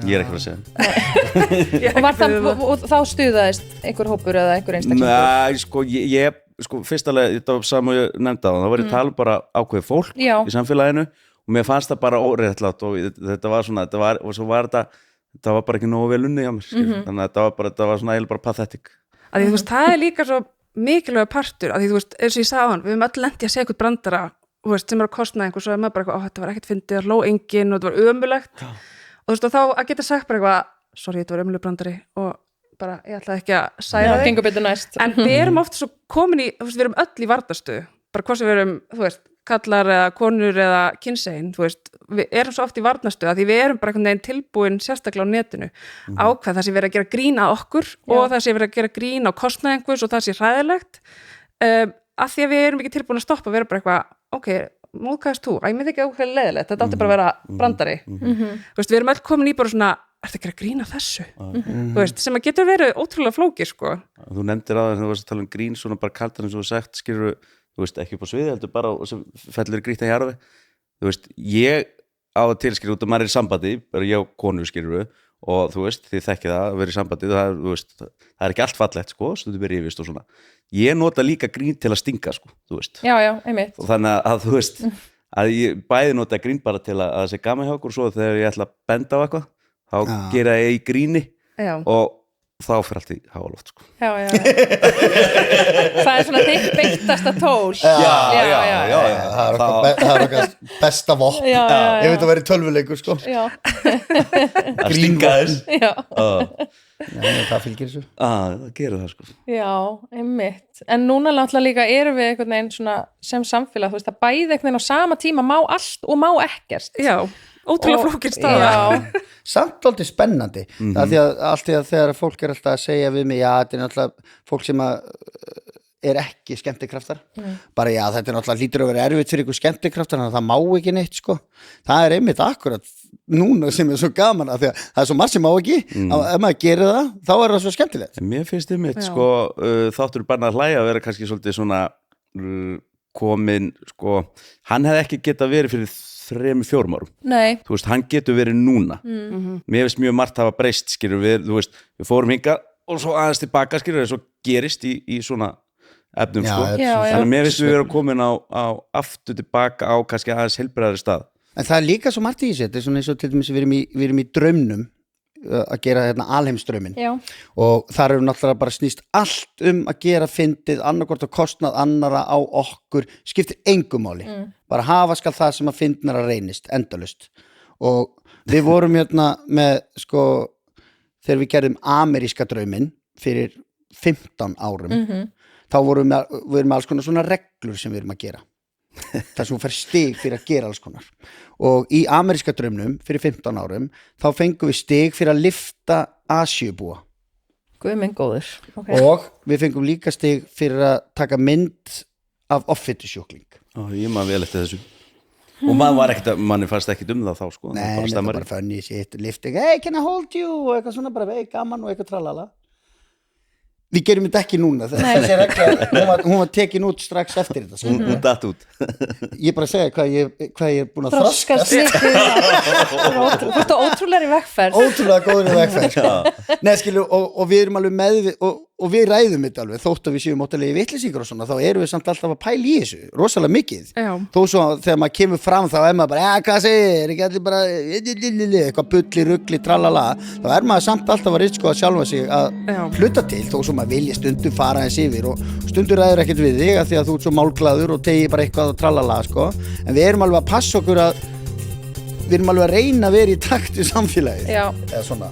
Ég ekki að segja Og var það, og þá stuðaðist einhver hópur eða einhver einstaklingur? Nei, sko, ég fyrstulega, þetta var saman ég nefndi á það var ég tala bara ákveðið fólk í samfélaginu og mér fannst það bara óréttlátt og þetta var svona, og svo var þetta var bara ekki nógu vel unnið hjá mér þannig að þetta var svona eiginlega bara pathetic Þú veist, það líka svo mikilvægur partur, því þú veist, eins og ég sagði á hann við höfum öll lent í að segja eitthvað brandara þú veist, sem að kostna einhver, svo er maður bara þetta var ekkert fyndið, það hló enginn og þetta var ömurlegt og þú veist, og þá að geta sagt bara eitthvað sorry, þetta var ömurlegur brandari og bara, ég ætlaði ekki að særa þig gengur betur næst en við erum oft svo komin í, þú veist, við erum öll í varðarstöðu bara hvað sem við erum, þú veist, kallar eða konur eða kynsegin, þú veist við erum svo oft í varðarstöðu því við erum bara einhvern veginn tilbúin sérstaklega á netinu ákveð það sé verið að gera grín að okkur og það sé verið að gera grín á kostnað einhvers og það sé hræðilegt af því að við erum ekki tilbúin að stoppa við erum bara eitthvað, ok, móðkæðast þú ég myndi ekki ákveð leðilegt, þetta átti bara að vera brandari þú veist, við erum öll komin í bara svona ertu að gera grín að þessu þú veist, sem að getur verið ótrúlega flókið sko. Þú nefndir aðeins þegar þú varst að tala grín svona bara kaltar eins og þú sagt skilur þú veist, ekki upp á sviði, heldur bara og sem fellur grýtt að jarfi þú veist, ég á það til skilur út að maður er í sambandi bara ég og konu skilur og þú veist, þið þekkið það að vera í sambandi það er ekki allt fallegt sko, stundum er yfirst og svona ég nota líka grín til að stinga sko, þú veist einmitt og þannig að þú veist að ég bæði nota grín bara til að það sé gaman hjá okkur og svo þegar ég ætla að benda á eitthvað þá gera ég í gríni og þá fyrir allt í háaloft sko. Já það er svona þitt beittasta tól það er okkar besta vopn ég veit að vera í tölvuleikur sko. Gríngaðis það fylgir þessu það gerir það sko. Já, einmitt en núna náttúrulega líka erum við einhvern veginn svona sem samfélag, þú veist að bæði einhvern veginn á sama tíma má allt og má ekkert ótrúlega flókir staða samt aldrei spennandi af því að alltaf þegar fólk er alltaf að segja við mig, þetta er náttúrulega fólk sem er ekki skemmtikraftar bara þetta er náttúrulega lítur að vera erfitt fyrir ykkur skemmtikraftar þannig að það má ekki neitt sko. Það er einmitt akkurat núna sem er svo gaman af því að það er svo margt sem má ekki ef maður gerir það, þá er það svo skemmtilegt Mér finnst einmitt sko, þáttur bara að hlæja að vera kannski svolítið svona komin sko, hann hefði ekki getað verið fyrir 3-4 árum. Nei. Þú veist, hann getur verið núna. Mér finnst mjög margt hafa breyst, skilur við, þú veist, við fórum hingað og svo aðeins tilbaka, skilur við, svo gerist í svona efnum, sko. Þannig að mér finnst við vera komin á aftur tilbaka á kannski aðeins heilbrigðari stað. En það er líka svo margt í þessu, þetta er svona eins og til dæmis við erum í draumnum að gera alheimsdrauminn og þar eru náttúrulega bara snýst allt að gera fyndið annarkvort á kostnað annara á okkur skiptir engu máli, bara hafa skal það sem að fyndnara reynist, endalaust og við vorum með sko, þegar við gerðum ameríska drauminn fyrir 15 árum þá vorum við með alls konar svona reglur sem við erum að gera það sem fær stig fyrir að gera alls konar og í ameríska draumnum fyrir 15 árum þá fengum við stig fyrir að lyfta Asíubúa Guð minn góður og við fengum líka stig fyrir að taka mynd af offitusjúkling Ég maður vel eftir þessu og manni fannst ekki það þá sko. Nei, þetta var bara funny shit lifting, hey can I hold you og eitthvað svona bara gaman og eitthvað tralala Við gerum þetta ekki núna þessi regla, hún var tekin út strax eftir þetta Hún datt út Ég bara segja hvað ég er búin að þroskast Þú ert ótrúlega í vegferð Ótrúlega góður í vegferð Nei, skilu, og við erum alveg með og við ræðum þetta alveg þótt að við séum óttalega í vitleysingar og svona þá erum við samt alltaf að pæla í þessu rosalega mikið þó svo þegar maður kemur fram þá er maður bara hvað segir, ekki allir bara eitthvað bulli, rugli, tralala þá er maður samt alltaf að ritskoða sjálfa sig að hluta til þó svo maður vilja stundum fara eins yfir og stundum ræður ekkert við þig að því að þú ert svo málglaður og tegir bara eitthvað og tralala sko. En við erum alveg að passa okkur við erum alveg að reyna að vera í takt við samfélagið eða svona